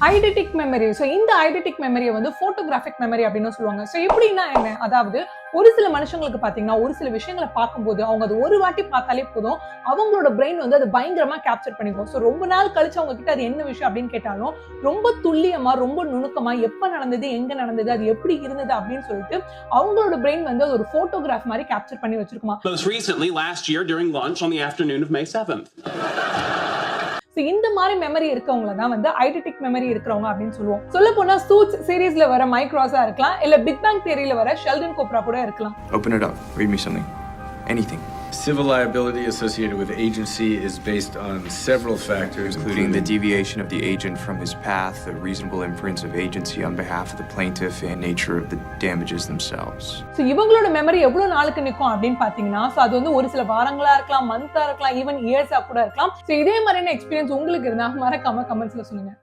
ஐடென்டிக் memory. So இந்த ஐடென்டிக் மெமரியை வந்து போட்டோகிராஃபிக் மெமரி அப்படின்னு சொல்லுவாங்க. ஸோ எப்படின்னா என்ன, அதாவது ஒரு சில மனுஷங்களுக்கு பாத்தீங்கன்னா ஒரு சில விஷயங்களை பார்க்கும்போது அவங்க அது ஒரு வாட்டி பார்த்தாலே போதும், அவங்களோட பிரெயின் வந்து அது பயங்கரமா கேப்சர் பண்ணிக்கும். ஸோ ரொம்ப நாள் கழிச்சு அவங்க கிட்ட அது என்ன விஷயம் அப்படின்னு கேட்டாலும் ரொம்ப துல்லியமா, ரொம்ப நுணுக்கமா எப்ப நடந்தது, எங்க நடந்தது, அது எப்படி இருந்தது அப்படின்னு சொல்லிட்டு அவங்களோட பிரெயின் வந்து அது ஒரு போட்டோகிராஃப் மாதிரி கேப்சர் பண்ணி வச்சிருக்குமா. Most recently, last year during lunch on the afternoon of May 7th. இந்த மாதிரி மெமரி இருக்கவங்கள தான் வந்து ஐடென்டிக் மெமரி இருக்கிறவங்க அப்படின்னு சொல்லுவோம். சொல்ல போனா சூட்ஸ் சீரிஸ்ல வர மைக் ராஸா இருக்கலாம், இல்ல பிக் பேங் தியரியில வர ஷெல்டன் கோப்ரா கூட இருக்கலாம். Open it up. Read me something. Anything. Civil liability associated with agency is based on several factors, including the deviation of the agent from his path, the reasonable inference of agency on behalf of the plaintiff, and nature of the damages themselves. So இவங்களோட memory எவ்வளவு நாளுக்கு நிக்கும் அப்படின்னு பாத்தீங்கன்னா, அது வந்து ஒரு சில வாரங்களா இருக்கலாம், மந்தா இருக்கலாம், ஈவன் இயர்ஸா கூட இருக்கலாம். இதே மாதிரியான எக்ஸ்பீரியன்ஸ் உங்களுக்கு இருந்தா மறக்காம கமெண்ட்ஸ்ல சொல்லுங்க.